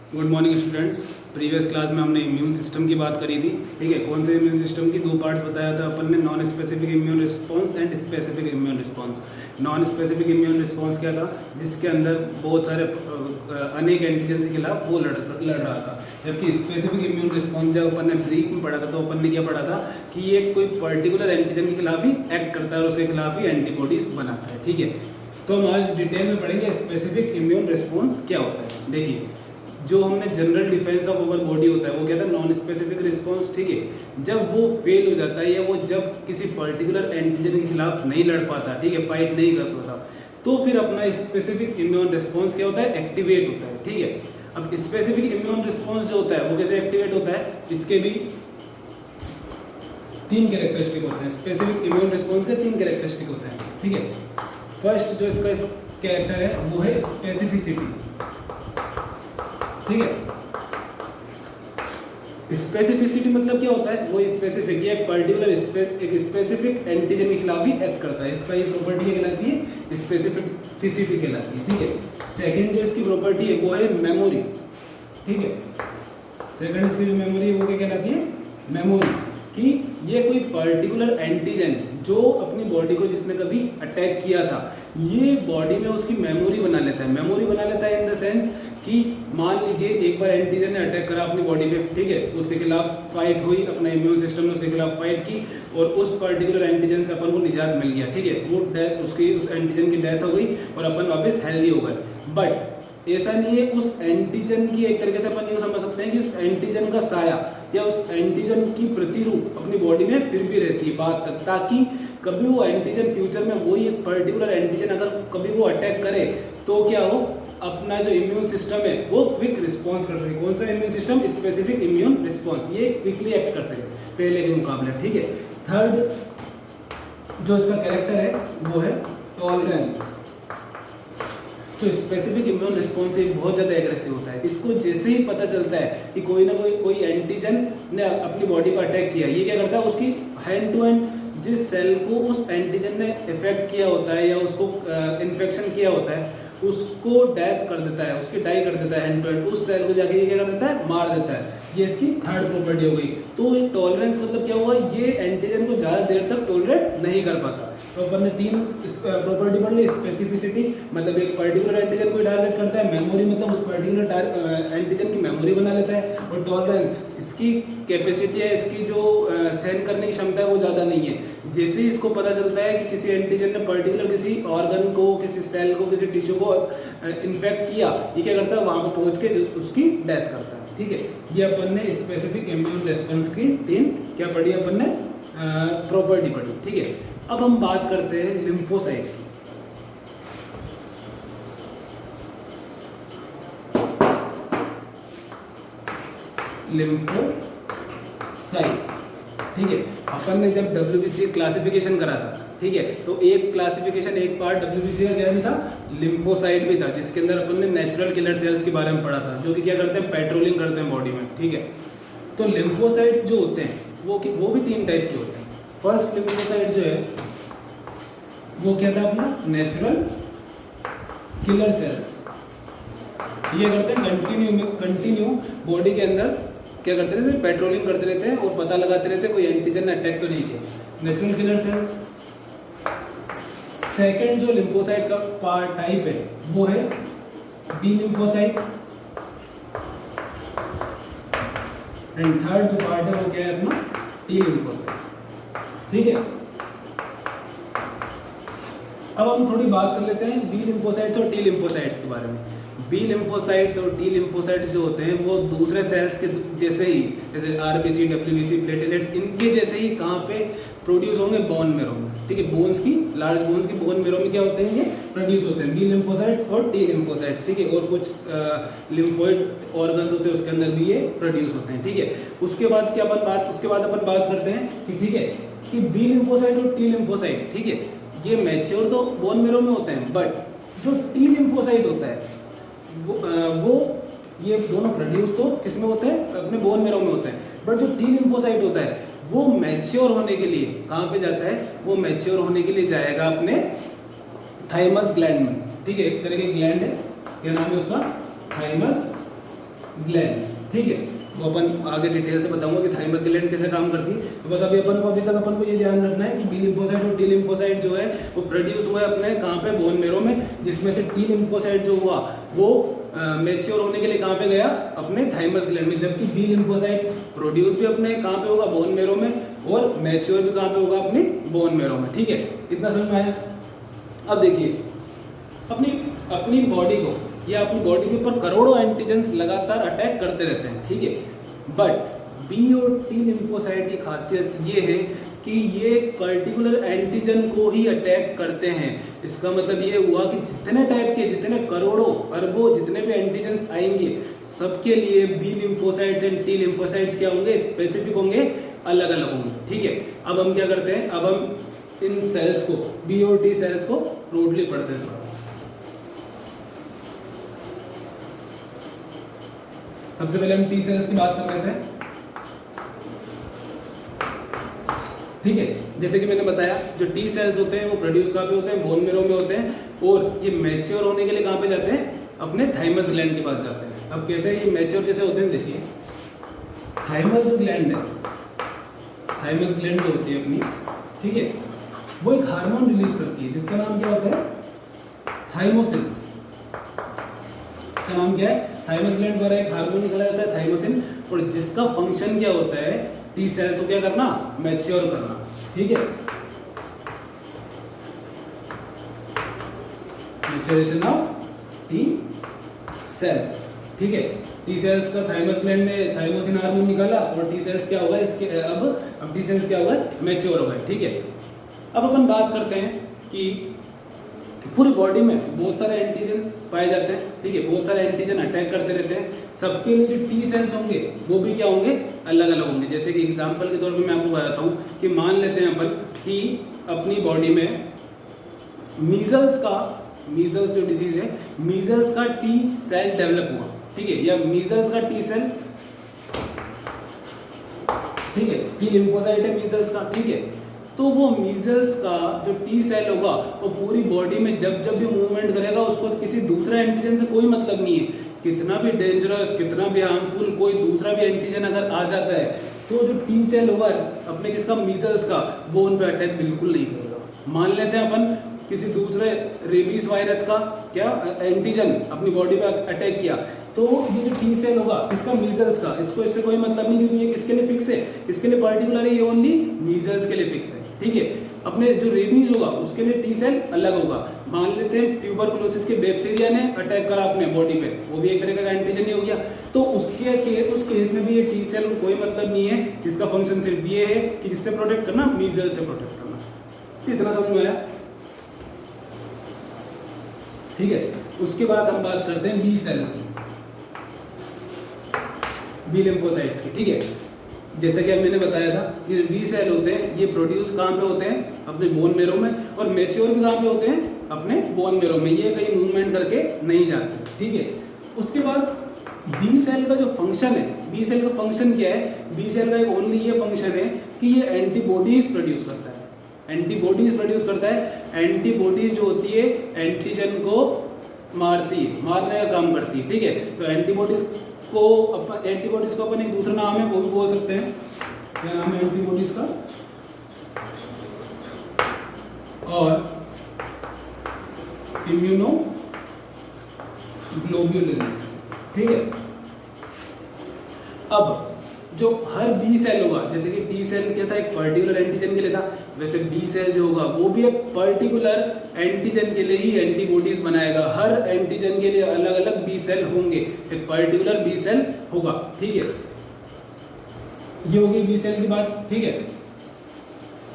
Good morning students. Previous class में हमने immune system की बात करी थी। ठीक है, कौन से इम्यून सिस्टम की दो पार्ट्स बताया था अपन ने, non specific immune response and specific immune response. Non specific immune response क्या था, जिसके अंदर बहुत सारे अनेक एंटीजन के खिलाफ वो लड़ रहा था। जबकि स्पेसिफिक इम्यून रिस्पांस जब अपन ने ब्रीफ में पढ़ा था तो अपन ने क्या पढ़ा था कि ये कोई पर्टिकुलर एंटीजन के खिलाफ ही एक्ट करता है और उसके खिलाफ ही एंटीबॉडीज बनाता है। ठीक है, तो हम आज डिटेल में पढ़ेंगे स्पेसिफिक इम्यून रिस्पांस क्या होता है। देखिए, जो हमने general defence of our body होता है वो क्या था, नॉन स्पेसिफिक रिस्पांस। ठीक है, जब वो फेल हो जाता है या वो जब किसी पर्टिकुलर एंटीजन के खिलाफ नहीं लड़ पाता, ठीक है, फाइट नहीं कर पाता, तो फिर अपना स्पेसिफिक इम्यून रिस्पांस क्या होता है, एक्टिवेट होता है। ठीक है, अब स्पेसिफिक इम्यून रिस्पांस जो होता है वो कैसे एक्टिवेट होता है, इसके भी तीन कैरेक्टरिस्टिक होते हैं। स्पेसिफिक इम्यून रिस्पांस के तीन कैरेक्टरिस्टिक होते हैं। ठीक है, फर्स्ट जो इसका कैरेक्टर है वो है स्पेसिफिसिटी। ठीक है, स्पेसिफिसिटी मतलब क्या होता है, वो स्पेसिफिक, ये एक पर्टिकुलर एक स्पेसिफिक एंटीजन के खिलाफ ही एक्ट करता है। इसका ये प्रॉपर्टी क्या कहलाती है, स्पेसिफिसिटी कहलाती है। ठीक है, सेकंड जो इसकी प्रॉपर्टी है वो है मेमोरी। ठीक है, सेकंड इसकी जो मेमोरी है वो क्या कहलाती है, मेमोरी, कि ये कोई पर्टिकुलर एंटीजन जो अपनी बॉडी को जिसने कभी अटैक किया था, ये बॉडी में उसकी मेमोरी बना लेता है। मेमोरी बना लेता है इन द सेंस कि मान लीजिए एक बार एंटीजन ने अटैक करा अपनी बॉडी पे, ठीक है, उसके खिलाफ फाइट हुई, अपना इम्यून सिस्टम ने उसके खिलाफ फाइट की और उस पर्टिकुलर एंटीजन से अपन को निजात मिल गया। ठीक है, वो डेथ, उसकी उस एंटीजन की डेथ हो गई और अपन वापस हेल्दी हो गए। बट ऐसा नहीं है, उस एंटीजन की एक तरीके से अपन यूँ समझ सकते हैं कि उस एंटीजन का साया या उस एंटीजन की प्रतिरूप अपनी बॉडी में फिर भी रहती है बाद तक, ताकि कभी वो एंटीजन फ्यूचर में वही पर्टिकुलर एंटीजन अगर कभी वो अटैक करे तो क्या हो, अपना जो इम्यून सिस्टम है वो क्विक रिस्पॉन्स कर सके। कौन सा immune system, specific immune response, ये क्विकली एक्ट कर सके पहले के मुकाबले। ठीक है, थर्ड जो इसका कैरेक्टर है वो है टॉलरेंस। तो स्पेसिफिक इम्यून रिस्पॉन्स बहुत ज़्यादा एग्रेसिव होता है। इसको जैसे ही पता चलता है कि कोई ना कोई एंटीजन ने अपनी बॉडी पर अटैक किया, ये क्या करता है, उसकी हैंड टू हैंड जिस सेल को उस एंटीजन ने इफेक्ट किया होता है या उसको इन्फेक्शन किया होता है, उसको डेथ कर देता है, उसकी डाई कर देता है हैंड टू हैंड, उस सेल को जाके ये क्या कर देता है, मार देता है। ये इसकी थर्ड प्रॉपर्टी हो गई। तो टॉलरेंस मतलब क्या हुआ, ये एंटीजन को ज़्यादा देर तक टॉलरेट नहीं कर पाता। तो अपन ने तीन प्रॉपर्टी पढ़ ली। स्पेसिफिसिटी मतलब एक पर्टिकुलर एंटीजन को टारगेट करता है, मेमोरी मतलब उस पर्टिकुलर एंटीजन की मेमोरी बना लेता है, और टॉलरेंस इसकी कैपेसिटी है, इसकी जो सहन करने की क्षमता है वो ज़्यादा नहीं है। जैसे ही इसको पता चलता है कि किसी एंटीजन ने पर्टिकुलर किसी ऑर्गन को, किसी सेल को, किसी टिश्यू को इन्फेक्ट किया, ये क्या करता है, वहाँ पर पहुँच के उसकी डेथ करता है। ठीक है, ये अपन ने स्पेसिफिक इम्यून रिस्पॉन्स की तीन क्या पढ़ी, अपन ने प्रॉपर्टी पढ़ी। ठीक है, अब हम बात करते हैं लिम्फोसाइट की। लिम्फोसाइट, ठीक है, अपन ने जब WBC क्लासिफिकेशन करा था, ठीक है, तो एक क्लासिफिकेशन, एक पार्ट WBC का क्या भी था, लिम्फोसाइट भी था, जिसके अंदर अपन ने नेचुरल किलर सेल्स के बारे में पढ़ा था, जो कि क्या करते हैं, पेट्रोलिंग करते हैं बॉडी में। ठीक है, तो लिम्फोसाइट्स जो होते हैं वो भी तीन टाइप के होते हैं। फर्स्ट लिम्फोसाइट जो है वो क्या था, अपना नेचुरल किलर सेल्स। ये करते हैं कंटिन्यू बॉडी के अंदर क्या करते रहते हैं, पेट्रोलिंग करते रहते हैं और पता लगाते रहते हैं कोई एंटीजन अटैक तो नहीं किया, नेचुरल किलर सेल्स। सेकंड जो लिम्फोसाइट का पार्ट टाइप है वो है बी लिम्फोसाइट, एंड थर्ड जो पार्ट है वो क्या है, अपना टी लिम्फोसाइट। ठीक है, अब हम थोड़ी बात कर लेते हैं बी लिम्फोसाइट्स और टी लिम्फोसाइट्स के बारे में। बी लिम्फोसाइट्स और टी लिम्फोसाइट्स जो होते हैं वो दूसरे सेल्स के जैसे ही, जैसे RBC, WBC, प्लेटलेट्स, इनके जैसे ही कहाँ पे प्रोड्यूस होंगे, बोन मेरो में। ठीक है, बोन्स की, लार्ज बोन्स की बोन मेरो में क्या होते हैं, ये प्रोड्यूस होते हैं बी लिम्फोसाइट्स और टी लिम्फोसाइट्स। ठीक है, और कुछ लिम्फोइड ऑर्गन्स होते हैं उसके अंदर भी ये प्रोड्यूस होते हैं। ठीक है, उसके बाद अपन बात करते हैं कि ठीक है कि बी लिम्फोसाइट और टी लिम्फोसाइट, ठीक है, ये मैच्योर तो बोन मेरो में होते हैं, बट जो टी लिम्फोसाइट होता है वो ये दोनों प्रोड्यूस तो किसमें होते हैं, अपने बोन मेरो में होते हैं, बट जो टी लिम्फोसाइट होता है वो मैच्योर होने के लिए कहाँ पे जाता है, वो मैच्योर होने के लिए जाएगा अपने थाइमस ग्लैंड में। ठीक है, एक तरह की ग्लैंड है, क्या नाम है उसका, थाइमस ग्लैंड, ठीक है। वो अपन आगे डिटेल से बताऊंगा कि थाइमस ग्लैंड कैसे काम करती है। तो बस अभी तक अपन को ये ध्यान रखना है कि बी लिम्फोसाइट और टी लिम्फोसाइट जो है वो प्रोड्यूस हुआ है अपने कहाँ पे, बोन मेरो में, जिसमें से टी लिम्फोसाइट जो हुआ वो मैच्योर होने के लिए कहाँ पे गया, अपने थाइमस ग्लैंड में, जबकि बी लिम्फोसाइट प्रोड्यूस भी अपने कहाँ पे होगा, बोन मेरो में, और मैच्योर भी कहाँ पे होगा, अपनी बोन मेरो में, ठीक है। इतना समझ में आया। अब देखिए अपनी बॉडी को या अपनी बॉडी के ऊपर करोड़ों एंटीजेंस लगातार अटैक करते रहते हैं, ठीक है। बट बी और टी लिम्फोसाइट की खासियत ये है कि ये पर्टिकुलर एंटीजन को ही अटैक करते हैं। इसका मतलब ये हुआ कि जितने टाइप के, जितने करोड़ों अरबों जितने भी एंटीजेंस आएंगे, सबके लिए B lymphocytes and T lymphocytes क्या होंगे, स्पेसिफिक होंगे, अलग अलग होंगे, ठीक है। अब हम क्या करते हैं, अब हम इन सेल्स को, बी और टी सेल्स को टोटली पढ़ते हैं थोड़ा। सबसे पहले हम टी सेल्स की बात कर लेते हैं, ठीक है। जैसे कि मैंने बताया, जो टी सेल्स होते हैं वो प्रोड्यूस कहाँ पे होते हैं, बोन मेरो में होते हैं, और ये मैच्योर होने के लिए कहाँ पे जाते हैं, अपने थाइमस ग्लैंड के पास जाते हैं। अब कैसे ये मैच्योर कैसे होते हैं, देखिए थाइमस जो ग्लैंड है, थाइमस ग्लैंड जो होती है अपनी, ठीक है, वो एक हार्मोन रिलीज करती है जिसका नाम क्या होता है, थाइमोसिन। इसका नाम क्या है, थाइमस ग्लैंड द्वारा एक हार्मोन निकाला जाता है थाइमोसिन, और जिसका फंक्शन क्या होता है, टी सेल्स को क्या करना, मैच्योर करना, ठीक है, मैच्योरेशन ऑफ टी सेल्स, ठीक है। टी सेल्स का थाइमस ग्लैंड ने थाइमोसिन हार्मोन निकाला, और टी सेल्स क्या होगा, इसके अब टी सेल्स क्या होगा, मैच्योर हो गए, ठीक है। अब अपन बात करते हैं कि पूरी बॉडी में बहुत सारे एंटीजन पाए जाते हैं, ठीक है, बहुत सारे एंटीजन अटैक करते रहते हैं। सबके लिए जो टी सेल्स होंगे वो भी क्या होंगे, अलग अलग होंगे। जैसे कि एग्जांपल के तौर पे मैं आपको बताता हूँ कि मान लेते हैं अपन कि अपनी बॉडी में मीजल्स जो डिजीज है, मीजल्स का टी सेल डेवलप हुआ, ठीक है, या मीजल्स का टी सेल, ठीक है, टी लिम्फोसाइट है मीजल्स का, ठीक है। तो वो मीजल्स का जो टी सेल होगा वो पूरी बॉडी में जब जब भी मूवमेंट करेगा, उसको किसी दूसरे एंटीजन से कोई मतलब नहीं है। कितना भी डेंजरस, कितना भी हार्मफुल कोई दूसरा भी एंटीजन अगर आ जाता है, तो जो टी सेल होगा अपने किसका, मीजल्स का, वो उन पर अटैक बिल्कुल नहीं करेगा। मान लेते हैं अपन किसी दूसरे रेबीज वायरस का क्या एंटीजन अपनी बॉडी पे अटैक किया, तो ये जो टी सेल होगा किसका, मीजल्स का, इसको इससे कोई मतलब नहीं, क्योंकि ये किसके लिए फिक्स है, किसके लिए पर्टिकुलर है, ये ओनली मीजल्स के लिए फिक्स है, ठीक है। अपने जो रेबीज होगा उसके लिए टी सेल अलग होगा। मान लेते हैं ट्यूबरकुलोसिस के बैक्टीरिया ने अटैक करा अपने बॉडी पे, वो भी एक तरह का एंटीजन ही हो गया, तो उस केस में भी ये टी सेल कोई मतलब नहीं है। इसका फंक्शन सिर्फ ये है कि किससे प्रोटेक्ट करना, मीजल से प्रोटेक्ट करना। इतना समझ में आया, ठीक है। उसके बाद हम बात करते हैं बी सेल, बी लिम्फोसाइट्स की, ठीक है। जैसा कि अब मैंने बताया था, ये बी सेल होते हैं ये प्रोड्यूस कहाँ पे होते हैं, अपने बोन मेरो में, और मैच्योर भी कहाँ पे होते हैं, अपने बोन मेरो में। ये कहीं मूवमेंट करके नहीं जाते, ठीक है। उसके बाद बी सेल का जो फंक्शन है, बी सेल का फंक्शन क्या है, बी सेल का एक ओनली ये फंक्शन है कि ये एंटीबॉडीज प्रोड्यूस करता है, एंटीबॉडीज प्रोड्यूस करता है। एंटीबॉडीज जो होती है एंटीजन को मारती है, मारने का काम करती है, ठीक है। तो एंटीबॉडीज को अपन एक दूसरा नाम है वो भी बोल सकते हैं, क्या नाम है एंटीबॉडीज का, और इम्यूनोग्लोब्युलिन्स, ठीक है। अब जो हर बी सेल होगा, जैसे कि टी सेल क्या था, एक पर्टिकुलर एंटीजन के लिए था, वैसे बी सेल जो होगा वो भी एक पर्टिकुलर एंटीजन के लिए ही एंटीबॉडीज बनाएगा। हर एंटीजन के लिए अलग अलग बी सेल होंगे, एक पर्टिकुलर बी सेल होगा, ठीक है। ये होगी बी सेल की बात, ठीक है।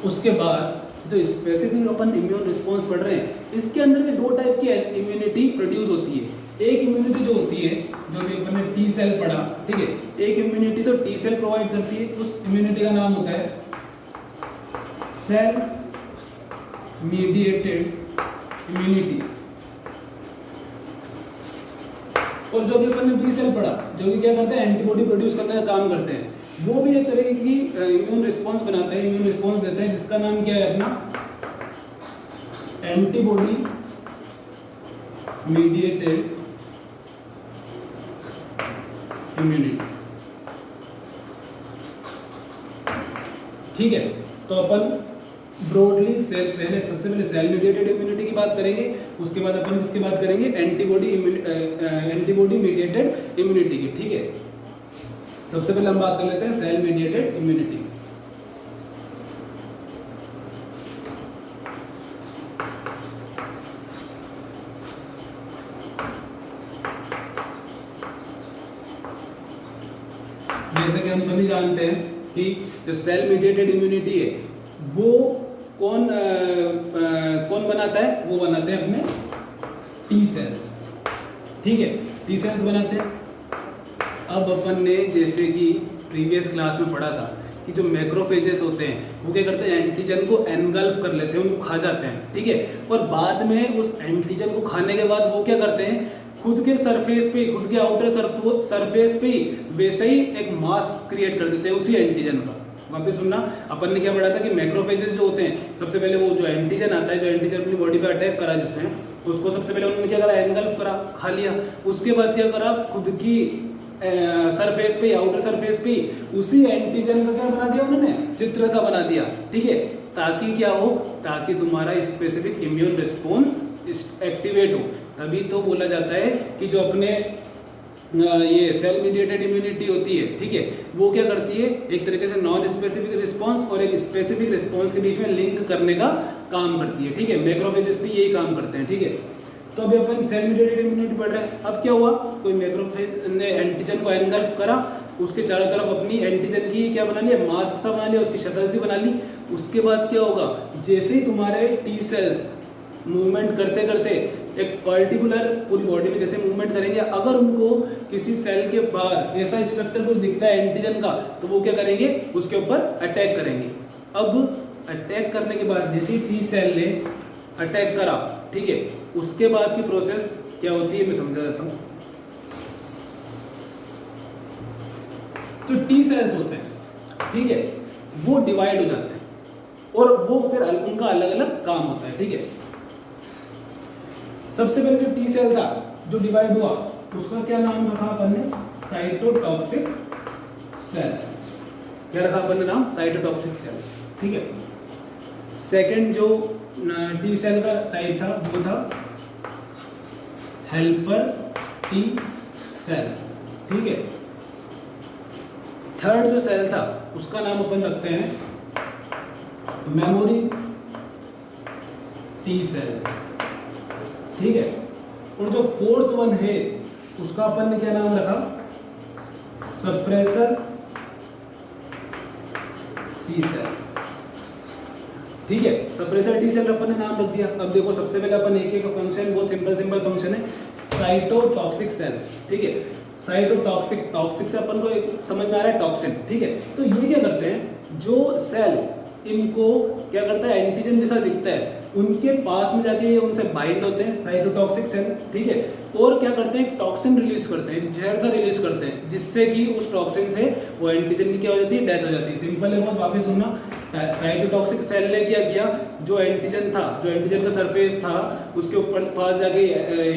उसके बाद जो स्पेसिफिक अपन इम्यून रिस्पॉन्स पढ़ रहे हैं, इसके अंदर भी दो टाइप की इम्यूनिटी प्रोड्यूस होती है। एक इम्यूनिटी जो होती है, जो भी अपन ने टी सेल पढ़ा, ठीक है, एक इम्यूनिटी तो टी सेल प्रोवाइड करती है, उस इम्यूनिटी का नाम होता है सेल मीडिएटेड इम्यूनिटी। और जो भी अपन ने बी सेल पढ़ा, जो कि क्या करते हैं, एंटीबॉडी प्रोड्यूस करने का काम करते हैं, वो भी एक तरह की इम्यून रिस्पॉन्स बनाते हैं, इम्यून रिस्पॉन्स देते हैं, जिसका नाम क्या है अपना, एंटीबॉडी मीडिएटेड इम्यूनिटी। ठीक है, तो अपन ब्रॉडली सेल पहले सबसे पहले सेल मीडिएटेड इम्यूनिटी की बात करेंगे, उसके बाद अपन इसकी बात करेंगे एंटीबॉडी मीडिएटेड इम्यूनिटी की। ठीक है, सबसे पहले हम बात कर लेते हैं सेल मीडिएटेड इम्यूनिटी। जैसे कि हम सभी जानते हैं कि जो सेल मीडिएटेड इम्यूनिटी है वो कौन बनाता है, वो बनाते हैं अपने टी सेल्स। ठीक है, टी सेल्स बनाते हैं। अब अपन ने जैसे कि प्रीवियस क्लास में पढ़ा था कि जो मैक्रोफेजेस होते हैं वो क्या करते हैं, एंटीजन को एनगल्फ कर लेते हैं, उनको खा जाते हैं। ठीक है, और बाद में उस एंटीजन को खाने के बाद वो क्या करते हैं, खुद के सरफेस पे, खुद के आउटर सरफेस पे वैसे ही एक मास्क क्रिएट कर देते हैं उसी एंटीजन का। वापस सुनना, अपन ने क्या पढ़ा था कि मैक्रोफेजेस जो होते हैं, सबसे पहले वो जो एंटीजन आता है, जो एंटीजन अपनी बॉडी पे अटैक करा जिसने, उसको सबसे पहले उन्होंने क्या करा, एनगल्फ करा, खा लिया। उसके बाद क्या करा, खुद की सरफेस पे, आउटर सरफेस पे उसी एंटीजन का क्या बना दिया उन्होंने, चित्र सा बना दिया। ठीक है, ताकि क्या हो, ताकि तुम्हारा स्पेसिफिक इम्यून रिस्पॉन्स एक्टिवेट हो। तभी तो बोला जाता है कि जो अपने ये सेल मीडिएटेड इम्यूनिटी होती है, ठीक है, वो क्या करती है, एक तरीके से नॉन स्पेसिफिक रिस्पॉन्स और एक स्पेसिफिक रिस्पॉन्स के बीच में लिंक करने का काम करती है। ठीक है, मैक्रोफेजेस भी यही काम करते हैं। ठीक है, तो अभी अपन सेल मीडिएटेड इम्यूनिटी पढ़ रहे हैं। अब क्या हुआ, कोई मैक्रोफेज ने एंटीजन को एनगल्फ करा, उसके चारों तरफ अपनी एंटीजन की क्या बना लिया, मास्क सा बना लिया, उसकी शक्ल सी बना ली। उसके बाद क्या होगा, जैसे ही तुम्हारे टी सेल्स मूवमेंट करते करते एक पर्टिकुलर पूरी बॉडी में जैसे मूवमेंट करेंगे, अगर उनको किसी सेल के बाहर ऐसा स्ट्रक्चर कुछ दिखता है एंटीजन का, तो वो क्या करेंगे, उसके ऊपर अटैक करेंगे। अब अटैक करने के बाद जैसे ही टी सेल ने अटैक करा, ठीक है, उसके बाद की प्रोसेस क्या होती है मैं समझा देता हूँ। तो टी सेल्स होते हैं, ठीक है, वो डिवाइड हो जाते हैं और वो फिर उनका अलग अलग काम होता है। ठीक है, सबसे पहले जो टी सेल था जो डिवाइड हुआ, उसका क्या नाम रखा अपन ने, साइटोटॉक्सिक सेल। क्या रखा अपन ने नाम, साइटोटॉक्सिक सेल। ठीक है, सेकंड जो टी सेल का टाइप था वो था हेल्पर टी सेल। ठीक है, थर्ड जो सेल था उसका नाम अपन रखते हैं मेमोरी टी सेल। ठीक है, और जो फोर्थ वन है उसका अपन ने क्या नाम रखा, सप्रेसर टी सेल। ठीक है, सप्रेसर टी सेल अपन ने नाम रख दिया। अब देखो सबसे पहले अपन एक एक फंक्शन, वो सिंपल फंक्शन है, साइटोटॉक्सिक सेल। ठीक है, साइटोटॉक्सिक, टॉक्सिक से अपन को एक समझ में आ रहा है टॉक्सिन। ठीक है, तो ये क्या करते हैं, जो सेल इनको क्या करता है, एंटीजन जैसा दिखता है, उनके पास में जाके ये उनसे बाइंड होते हैं, साइटोटॉक्सिक सेल। ठीक है, और क्या करते हैं, टॉक्सिन रिलीज करते हैं, जहर सा रिलीज करते हैं, जिससे कि उस टॉक्सिन से वो एंटीजन की क्या हो जाती है, डेथ हो जाती है। सिंपल है बहुत, वापस सुनना। साइटोटॉक्सिक सेल ने क्या किया, जो एंटीजन था, जो एंटीजन का सरफेस था, उसके ऊपर पास जाके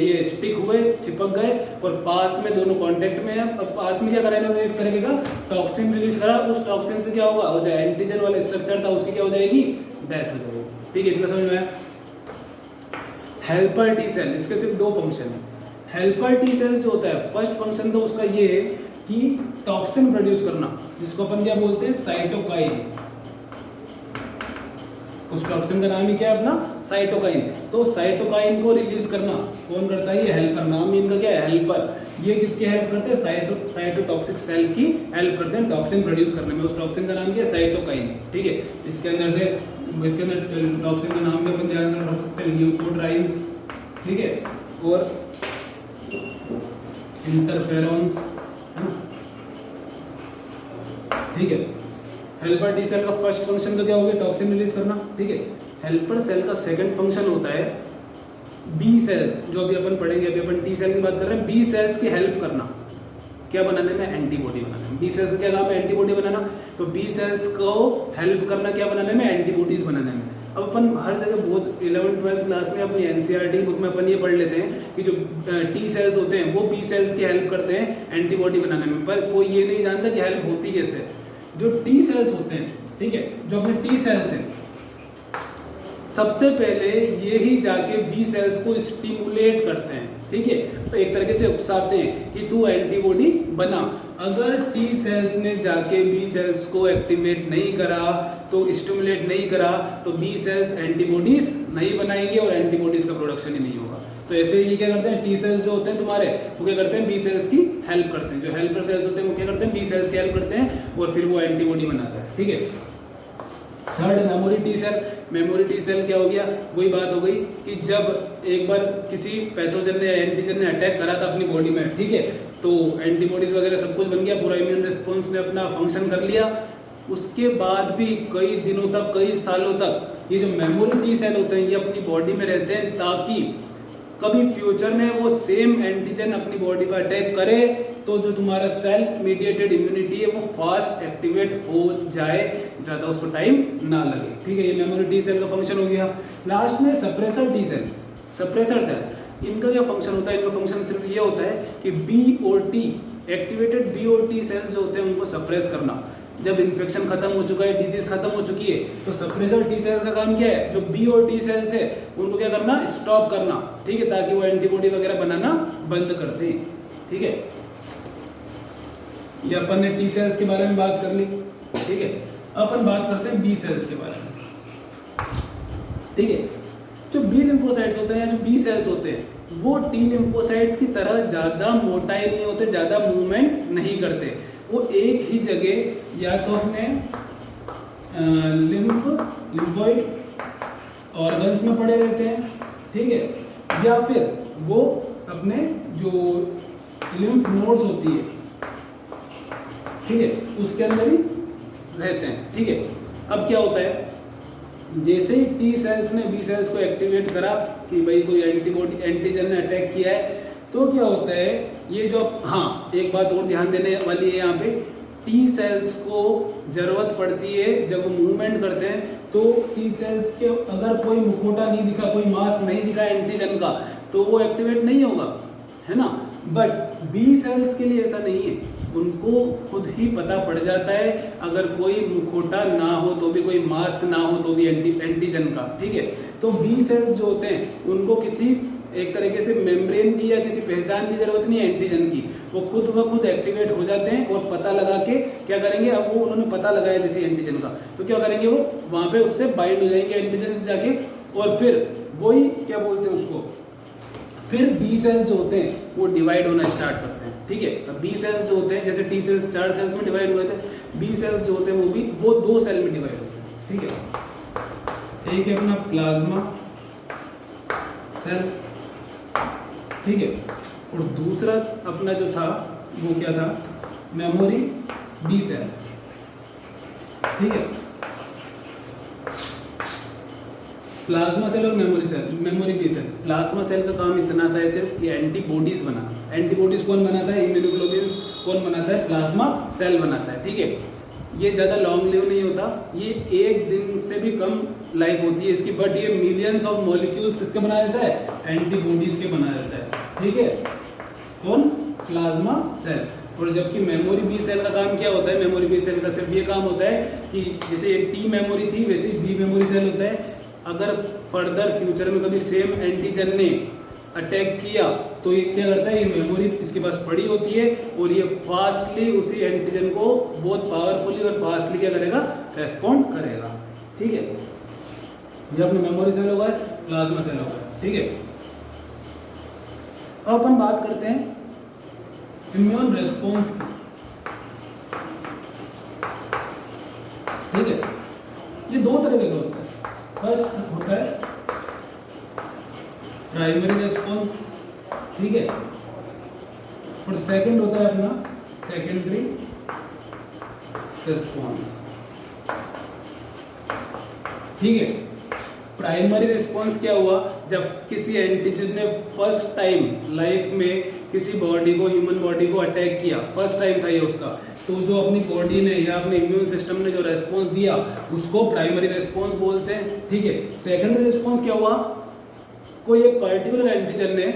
ये स्टिक हुए, चिपक गए और पास में दोनों कांटेक्ट में है। अब पास में क्या करा इन्होंने, एक तरीके का टॉक्सिन रिलीज करा, उस टॉक्सिन से क्या होगा, जो एंटीजन वाला स्ट्रक्चर था उसकी क्या हो जाएगी, डेथ हो जाएगी। ठीक है, इतना समझ में आया। हेल्पर टी सेल, इसके सिर्फ दो फंक्शन है। हेल्पर टी सेल जो होता है, फर्स्ट फंक्शन तो उसका ये है कि टॉक्सिन प्रोड्यूस करना, जिसको अपन क्या बोलते हैं, साइटोकाइन। उस टॉक्सिन का नाम ही क्या है अपना, साइटोकाइन। तो साइटोकाइन को रिलीज करना कौन करता है, ये हेल्पर। नाम ही इनका क्या है, हेल्पर। ये किसकी हेल्प करते हैं, साइटोटॉक्सिक सेल की हेल्प करते हैं टॉक्सिन प्रोड्यूस करने में। उस टॉक्सिन का नाम क्या है, साइटोकाइन। ठीक है, इसके अंदर टॉक्सिन का नाम भी अपन ध्यान से रख सकते हैं, ल्यूकोट्राइन्स। ठीक है, और इंटरफेरॉन्स, है ना। ठीक है, हेल्पर टी सेल का फर्स्ट फंक्शन तो क्या हो गया, टॉक्सिन रिलीज करना। ठीक है, हेल्पर सेल का सेकंड फंक्शन होता है बी सेल्स, जो अभी अपन पढ़ेंगे। अभी अपन टी सेल की बात कर रहे हैं, बी सेल्स की हेल्प करना, क्या बनाने में, एंटीबॉडी बनाने में। बी सेल्स का क्या काम है, एंटीबॉडी बनाना। तो बी सेल्स को हेल्प करना क्या बनाने में, एंटीबॉडीज बनाने में। अब अपन हर जगह बहुत 11th-12th क्लास में अपनी एनसीईआरटी बुक में अपन ये पढ़ लेते हैं कि जो टी सेल्स होते हैं वो बी सेल्स की हेल्प करते हैं एंटीबॉडी बनाने में, पर कोई ये नहीं जानता कि हेल्प होती कैसे। जो टी सेल्स होते हैं, ठीक है, जो अपने टी सेल्स हैं, सबसे पहले ये ही जाके बी सेल्स को स्टिमुलेट करते हैं, ठीक है, तो एक तरीके से उकसाते हैं कि तू एंटीबॉडी बना। अगर टी सेल्स ने जाके बी सेल्स को एक्टिवेट नहीं करा, तो स्टिमुलेट नहीं करा, तो बी सेल्स एंटीबॉडीज नहीं बनाएंगे और एंटीबॉडीज का प्रोडक्शन ही नहीं होगा। तो ऐसे ही क्या करते हैं, टी सेल्स जो होते हैं तुम्हारे, वो क्या करते हैं, बी सेल्स की हेल्प करते हैं। जो हेल्पर सेल्स होते हैं वो क्या करते हैं, बी सेल्स की हेल्प करते हैं और फिर वो एंटीबॉडी बनाता है, ठीक है। Third, memory T cell. Memory T cell क्या हो गया, वही बात हो गई कि जब एक बार किसी पैथोजन ने, एंटीजन ने अटैक करा था अपनी बॉडी में, ठीक है, तो एंटीबॉडीज वगैरह सब कुछ बन गया, पूरा इम्यून रिस्पॉन्स ने अपना फंक्शन कर लिया। उसके बाद भी कई दिनों तक, कई सालों तक ये जो मेमोरी टी सेल होते हैं ये अपनी बॉडी में रहते हैं, ताकि कभी फ्यूचर में वो सेम एंटीजन अपनी बॉडी पर अटैक करे तो जो तुम्हारा सेल मीडिएटेड इम्यूनिटी है वो फास्ट एक्टिवेट हो जाए, ज़्यादा उसको टाइम ना लगे, ठीक है। ये मेमोरी टी सेल का फंक्शन हो गया। लास्ट में suppressor T cell. Suppressor cell, इनका क्या फंक्शन होता है, इनका फंक्शन सिर्फ ये होता है कि बी और टी, एक्टिवेटेड बी और टी सेल्स जो होते हैं उनको सप्रेस करना। जब इन्फेक्शन खत्म हो चुका है, डिजीज खत्म हो चुकी है, तो सप्रेसर टी सेल का काम क्या है, जो बी और टी सेल्स है उनको क्या करना, स्टॉप करना, ठीक है, ताकि वो एंटीबॉडी वगैरह बनाना बंद कर दे, ठीक है। ये अपन ने टी सेल्स के बारे में बात कर ली, ठीक है। अपन बात करते हैं बी सेल्स के बारे में, ठीक है। जो बी लिम्फोसाइट्स होते हैं, जो बी सेल्स होते हैं, वो टी लिम्फोसाइट्स की तरह ज़्यादा मोटाइल नहीं होते, ज़्यादा मूवमेंट नहीं करते। वो एक ही जगह या तो अपने लिम्फोइड ऑर्गन्स में पड़े रहते हैं, ठीक है, या फिर वो अपने जो लिम्फ नोड्स होती है, ठीक है, उसके अंदर ही रहते हैं, ठीक है। अब क्या होता है, जैसे ही टी सेल्स ने बी सेल्स को एक्टिवेट करा कि भाई कोई एंटीबॉडी, एंटीजन ने अटैक किया है, तो क्या होता है, ये जो, हाँ एक बात और ध्यान देने वाली है यहाँ पे, टी सेल्स को ज़रूरत पड़ती है जब वो मूवमेंट करते हैं, तो टी सेल्स के अगर कोई मुखौटा नहीं दिखा, कोई मास्क नहीं दिखा एंटीजन का, तो वो एक्टिवेट नहीं होगा, है ना। बट बी सेल्स के लिए ऐसा नहीं है, उनको खुद ही पता पड़ जाता है, अगर कोई मुखौटा ना हो तो भी, कोई मास्क ना हो तो भी एंटीजन का, ठीक है। तो बी सेल्स जो होते हैं उनको किसी एक तरीके से मेम्ब्रेन की या किसी पहचान की जरूरत नहीं है एंटीजन की, वो खुद ब खुद एक्टिवेट हो जाते हैं और पता लगा के क्या करेंगे, अब वो उन्होंने पता लगाया जैसे एंटीजन का, तो क्या करेंगे, वो वहाँ पे उससे बाइंड हो जाएंगे एंटीजन से जाके, और फिर वही क्या बोलते हैं उसको, फिर बी सेल्स जो होते हैं वो डिवाइड होना स्टार्ट करते हैं, ठीक है। अब बी सेल्स जो होते हैं, जैसे टी सेल्स 4 सेल्स में डिवाइड हुए थे, बी सेल्स जो होते हैं वो 2 सेल में डिवाइड होते हैं, ठीक है। एक है अपना प्लाज्मा सेल, ठीक है, और दूसरा अपना जो था वो क्या था, मेमोरी बी सेल, ठीक है। प्लाज्मा सेल और memory cell, memory B cell. Plasma cell का काम इतना सा है सिर्फ कि एंटीबॉडीज बनाना। एंटीबॉडीज कौन बनाता है, इम्यूनोग्लोबिन्स कौन बनाता है, प्लाज्मा सेल बनाता है, ठीक है। ये ज़्यादा लॉन्ग लिव नहीं होता, ये 1 दिन से भी कम लाइफ होती है इसकी, बट ये मिलियंस ऑफ मॉलिक्यूल्स किसके बना देता है, एंटीबॉडीज के बना देता है, ठीक है, कौन, प्लाज्मा सेल। और जबकि मेमोरी बी सेल का काम क्या होता है, मेमोरी बी सेल का सिर्फ ये काम होता है कि जैसे ये टी मेमोरी थी वैसे ही बी मेमोरी सेल होता है, अगर फर्दर फ्यूचर में कभी सेम एंटीजन ने अटैक किया तो ये क्या करता है, ये मेमोरी इसके पास पड़ी होती है और ये फास्टली उसी एंटीजन को बहुत पावरफुली और फास्टली क्या करेगा, रेस्पॉन्ड करेगा, ठीक है। ये अपने मेमोरी सेल होगा, प्लाज्मा सेल होगा, ठीक है। अब अपन बात करते हैं इम्यून रेस्पॉन्स की, ठीक है। ये 2 तरह का होता है, फर्स्ट होता है प्राइमरी रेस्पॉन्स, ठीक है, और सेकंड होता है अपना सेकेंडरी रेस्पॉन्स, ठीक है। प्राइमरी रिस्पॉन्स क्या हुआ, जब किसी एंटीजन ने फर्स्ट टाइम लाइफ में किसी बॉडी को, ह्यूमन बॉडी को अटैक किया, फर्स्ट टाइम था ये उसका, तो जो अपनी बॉडी ने या अपने इम्यून सिस्टम ने जो रेस्पॉन्स दिया उसको प्राइमरी रेस्पॉन्स बोलते हैं, ठीक है। सेकेंडरी रेस्पॉन्स क्या हुआ, कोई एक पर्टिकुलर एंटीजन ने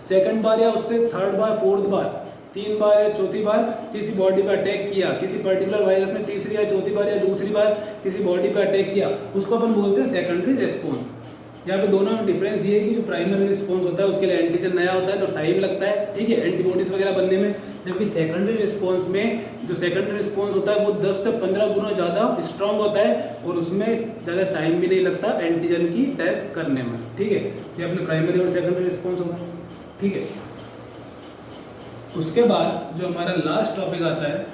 सेकंड बार या उससे थर्ड बार, फोर्थ बार, 3 बार या चौथी बार किसी बॉडी पर अटैक किया, किसी पर्टिकुलर वायरस ने तीसरी या चौथी बार या दूसरी बार किसी बॉडी पर अटैक किया, उसको अपन बोलते हैं सेकेंडरी रेस्पॉन्स। यहाँ पे दोनों में डिफरेंस ये है कि जो प्राइमरी रिस्पॉन्स होता है उसके लिए एंटीजन नया होता है तो टाइम लगता है, ठीक है, एंटीबॉडीज वगैरह बनने में, जबकि सेकेंडरी रिस्पॉन्स में जो सेकेंडरी रिस्पॉन्स होता है वो 10 से 15 गुना ज़्यादा स्ट्रांग होता है और उसमें ज़्यादा टाइम भी नहीं लगता एंटीजन की डेथ करने में, ठीक है। ये अपने प्राइमरी और सेकेंडरी रिस्पॉन्स होगा, ठीक है। उसके बाद जो हमारा लास्ट टॉपिक आता है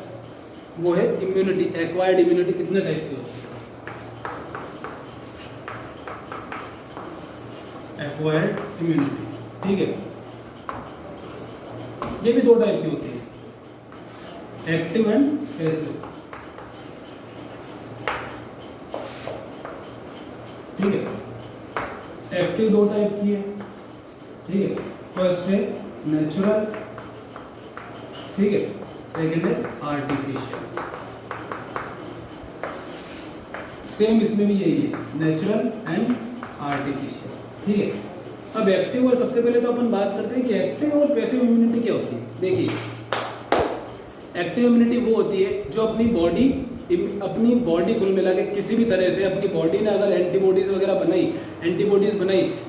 वो है इम्यूनिटी। एक्वायर्ड इम्यूनिटी कितने टाइप की होती है? एक्वायर्ड इम्यूनिटी, ठीक है, ये भी 2 टाइप की होती है, एक्टिव एंड पैसिव, ठीक है। एक्टिव 2 टाइप की है, ठीक है, फर्स्ट है नेचुरल, ठीक है, सेकेंड है आर्टिफिशियल। सेम इसमें भी यही है, नेचुरल एंड आर्टिफिशियल, ठीक है। अब एक्टिव और सबसे पहले तो अपन बात करते हैं कि एक्टिव और पैसिव इम्यूनिटी क्या होती है। देखिए, एक्टिव इम्यूनिटी वो होती है जो अपनी बॉडी कुल मिला के किसी भी तरह से अपनी बॉडी ने अगर एंटीबॉडीज वगैरह बनाई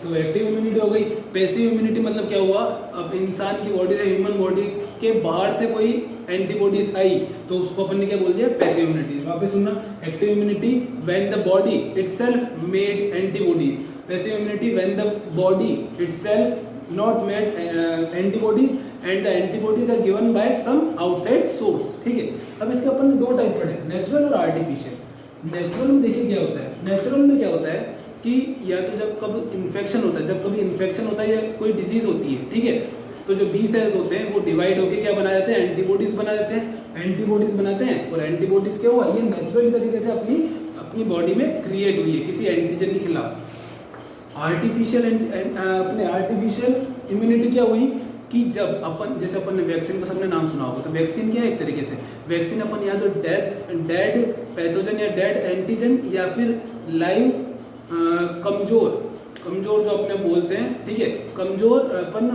तो एक्टिव इम्यूनिटी हो गई। पैसिव इम्यूनिटी मतलब क्या हुआ, अब इंसान की बॉडी से, ह्यूमन बॉडी के बाहर से कोई एंटीबॉडीज आई तो उसको अपन ने क्या बोल दिया, पैसिव इम्यूनिटी। वापस सुनना, active immunity when the body itself made antibodies, passive immunity when the body itself not made antibodies and the antibodies are given by some outside source, ठीक है। अब इसके अपन ने 2 टाइप पढ़े, नेचुरल और आर्टिफिशियल। नेचुरल में देखिए क्या होता है, नेचुरल में क्या होता है कि या तो जब कभी इन्फेक्शन होता है या कोई डिजीज होती है, ठीक है, तो जो बी सेल्स होते हैं वो डिवाइड होकर क्या बना जाते हैं, एंटीबॉडीज बनाते हैं और एंटीबॉडीज क्या हुआ, ये नेचुरल तरीके से अपनी बॉडी में क्रिएट हुई है किसी एंटीजन के खिलाफ। आर्टिफिशियल इम्यूनिटी क्या हुई कि जब अपन ने वैक्सीन का सबने नाम सुना होगा, तो वैक्सीन क्या है, एक तरीके से वैक्सीन अपन या तो डेड पैथोजन या डेड एंटीजन या फिर लाइव कमजोर जो अपने बोलते हैं, ठीक है, कमजोर अपन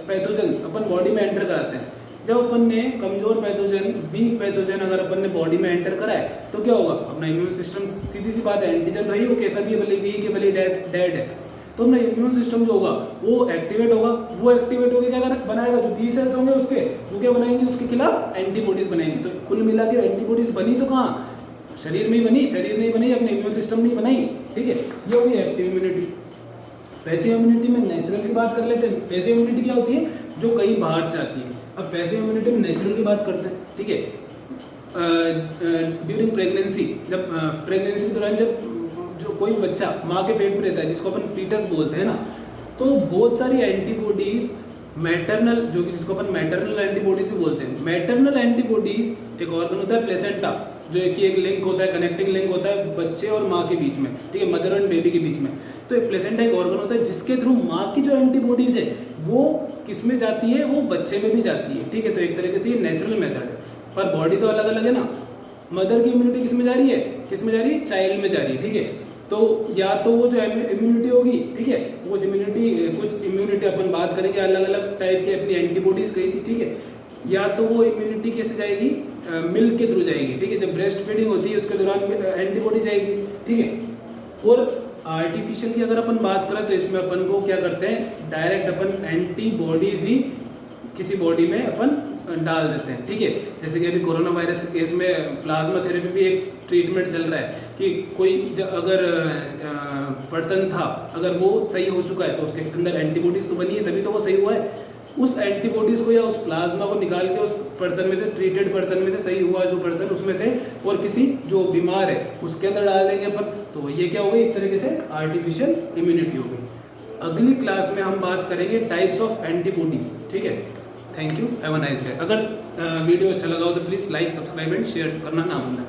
पैथोजन्स अपन बॉडी में एंटर कराते हैं। जब अपन ने कमजोर पैथोजन, वीक पैथोजन अगर अपन ने बॉडी में एंटर करा है तो क्या होगा, अपना इम्यून सिस्टम, सीधी सी बात है, एंटीजन तो ही वो कैसा भी है, भले वीक है भले डेड है, तो अपना इम्यून सिस्टम जो होगा वो एक्टिवेट होगा। वो एक्टिवेट होकर क्या बनाएगा, जो बी सेल्स होंगे उसके वो क्या बनाएंगे, उसके खिलाफ एंटीबॉडीज बनाएंगे। तो कुल मिला के एंटीबॉडीज बनी तो कहाँ, शरीर में ही बनी, शरीर नहीं बनी, अपने इम्यून सिस्टम नहीं बनाई, ठीक है। ये होगी एक्टिव इम्यूनिटी। पैसिव इम्यूनिटी में नेचुरल की बात कर लेते हैं। पैसिव इम्यूनिटी क्या होती है, जो कहीं बाहर से आती है। अब पैसिव इम्यूनिटी में नेचुरल की बात करते हैं, ठीक है। ड्यूरिंग प्रेगनेंसी, जब प्रेगनेंसी के दौरान जब जो कोई बच्चा माँ के पेट में रहता है, जिसको अपन फीटस बोलते हैं ना, तो बहुत सारी एंटीबॉडीज मैटरनल, जो कि जिसको अपन मैटरनल एंटीबॉडीज भी बोलते हैं। मैटरनल एंटीबॉडीज एक ऑर्गन होता है प्लेसेंटा, जो कि एक लिंक होता है, कनेक्टिंग लिंक होता है बच्चे और माँ के बीच में, ठीक है, मदर एंड बेबी के बीच में। तो एक प्लेसेंटा एक ऑर्गन होता है जिसके थ्रू माँ की जो एंटीबॉडीज है वो किस में जाती है, वो बच्चे में भी जाती है, ठीक है। तो एक तरीके से ये नेचुरल मेथड है, पर बॉडी तो अलग अलग है ना। मदर की इम्यूनिटी किस में जा रही है, चाइल्ड में जा रही है, ठीक है। तो या तो वो जो इम्यूनिटी होगी, ठीक है, वो कुछ इम्यूनिटी अपन बात करेंगे, अलग अलग टाइप की अपनी एंटीबॉडीज गई थी, ठीक है। या तो वो इम्यूनिटी कैसे जाएगी, मिल्क के थ्रू जाएगी, ठीक है, जब ब्रेस्ट फीडिंग होती है उसके दौरान एंटीबॉडी जाएगी, ठीक है। और आर्टिफिशियल की अगर अपन बात करें तो इसमें अपन को क्या करते हैं, डायरेक्ट अपन एंटीबॉडीज ही किसी बॉडी में अपन डाल देते हैं, ठीक है। जैसे कि अभी कोरोना वायरस के केस में प्लाज्मा थेरेपी भी एक ट्रीटमेंट चल रहा है कि कोई अगर पर्सन था, अगर वो सही हो चुका है तो उसके अंदर एंटीबॉडीज तो बनी है, तभी तो वो सही हुआ है। उस एंटीबॉडीज को या उस प्लाज्मा को निकाल के उस पर्सन में से, ट्रीटेड पर्सन में से सही हुआ जो पर्सन, उसमें से और किसी जो बीमार है उसके अंदर डाल देंगे अपन, तो ये क्या हो गई, एक तरीके से आर्टिफिशियल इम्यूनिटी हो गई। अगली क्लास में हम बात करेंगे टाइप्स ऑफ एंटीबॉडीज, ठीक है। Thank you, have a nice day. अगर वीडियो अच्छा लगा हो तो please like, subscribe and share करना ना भूलना।